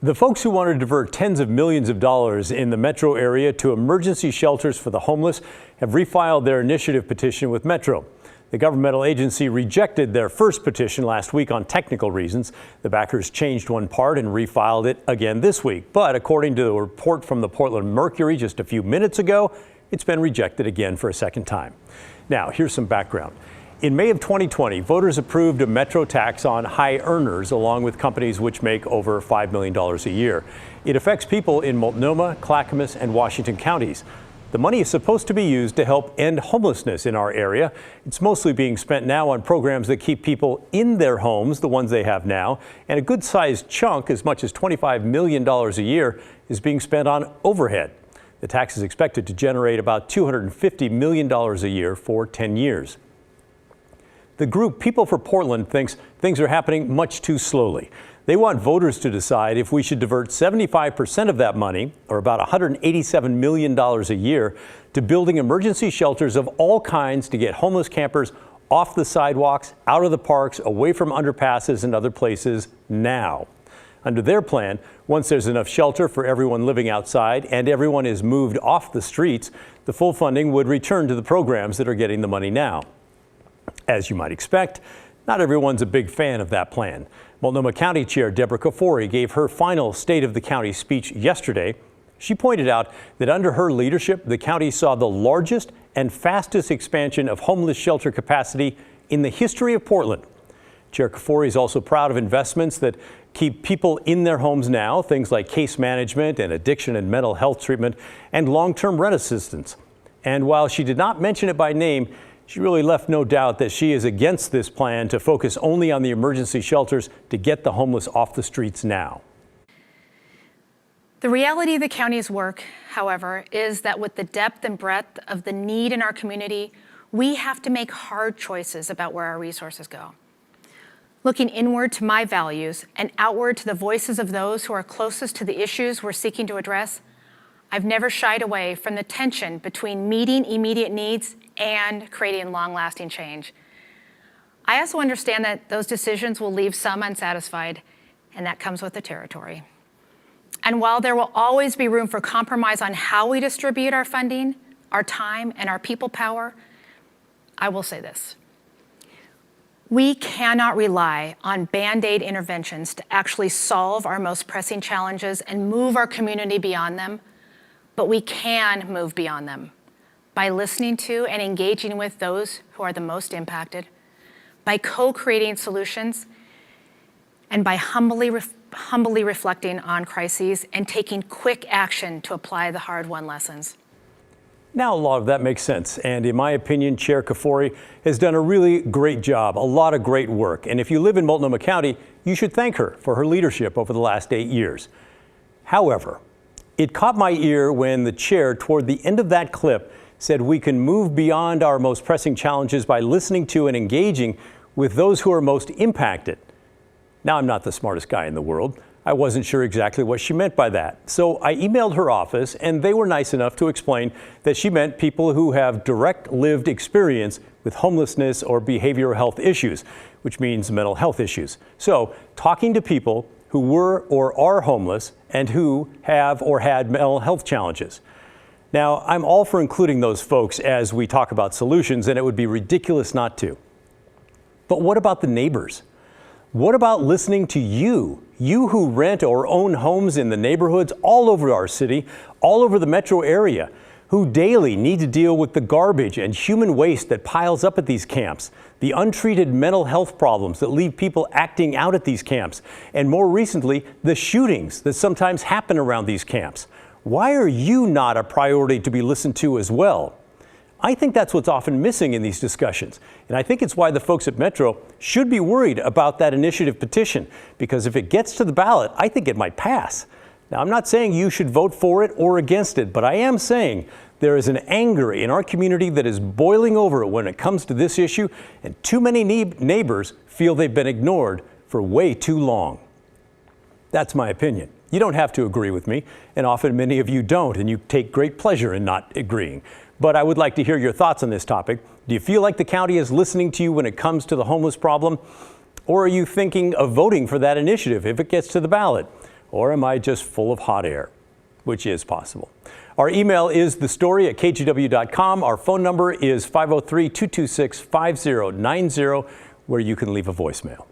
The folks who want to divert tens of millions of dollars in the metro area to emergency shelters for the homeless have refiled their initiative petition with Metro. The governmental agency rejected their first petition last week on technical reasons. The backers changed one part and refiled it again this week. But according to a report from the Portland Mercury just a few minutes ago, it's been rejected again for a second time. Now, here's some background. In May of 2020, voters approved a Metro tax on high earners, along with companies which make over $5 million a year. It affects people in Multnomah, Clackamas, and Washington counties. The money is supposed to be used to help end homelessness in our area. It's mostly being spent now on programs that keep people in their homes, the ones they have now, and a good-sized chunk, as much as $25 million a year, is being spent on overhead. The tax is expected to generate about $250 million a year for 10 years. The group People for Portland thinks things are happening much too slowly. They want voters to decide if we should divert 75% of that money, or about $187 million a year, to building emergency shelters of all kinds to get homeless campers off the sidewalks, out of the parks, away from underpasses and other places now. Under their plan, once there's enough shelter for everyone living outside and everyone is moved off the streets, the full funding would return to the programs that are getting the money now. As you might expect, not everyone's a big fan of that plan. Multnomah County Chair Deborah Kafoury gave her final State of the County speech yesterday. She pointed out that under her leadership, the county saw the largest and fastest expansion of homeless shelter capacity in the history of Portland. Chair Kafoury is also proud of investments that keep people in their homes now, things like case management and addiction and mental health treatment and long-term rent assistance. And while she did not mention it by name, she really left no doubt that she is against this plan to focus only on the emergency shelters to get the homeless off the streets now. The reality of the county's work, however, is that with the depth and breadth of the need in our community, we have to make hard choices about where our resources go. Looking inward to my values and outward to the voices of those who are closest to the issues we're seeking to address, I've never shied away from the tension between meeting immediate needs and creating long-lasting change. I also understand that those decisions will leave some unsatisfied, and that comes with the territory. And while there will always be room for compromise on how we distribute our funding, our time, and our people power, I will say this. We cannot rely on Band-Aid interventions to actually solve our most pressing challenges and move our community beyond them. But we can move beyond them by listening to and engaging with those who are the most impacted, by co-creating solutions, and by humbly reflecting on crises and taking quick action to apply the hard-won lessons. Now, a lot of that makes sense. And in my opinion, Chair Kafoury has done a really great job, a lot of great work. And if you live in Multnomah County, you should thank her for her leadership over the last 8 years. However, it caught my ear when the chair, toward the end of that clip, said we can move beyond our most pressing challenges by listening to and engaging with those who are most impacted. Now, I'm not the smartest guy in the world. I wasn't sure exactly what she meant by that. So I emailed her office, and they were nice enough to explain that she meant people who have direct lived experience with homelessness or behavioral health issues, which means mental health issues. So talking to people who were or are homeless and who have or had mental health challenges. Now, I'm all for including those folks as we talk about solutions, and it would be ridiculous not to. But what about the neighbors? What about listening to you who rent or own homes in the neighborhoods all over our city, all over the metro area, who daily need to deal with the garbage and human waste that piles up at these camps, the untreated mental health problems that leave people acting out at these camps, and more recently, the shootings that sometimes happen around these camps. Why are you not a priority to be listened to as well? I think that's what's often missing in these discussions. And I think it's why the folks at Metro should be worried about that initiative petition, because if it gets to the ballot, I think it might pass. Now, I'm not saying you should vote for it or against it, but I am saying there is an anger in our community that is boiling over when it comes to this issue, and too many neighbors feel they've been ignored for way too long. That's my opinion. You don't have to agree with me, and often many of you don't, and you take great pleasure in not agreeing. But I would like to hear your thoughts on this topic. Do you feel like the county is listening to you when it comes to the homeless problem? Or are you thinking of voting for that initiative if it gets to the ballot? Or am I just full of hot air? Which is possible. Our email is thestory@kgw.com. Our phone number is 503-226-5090, where you can leave a voicemail.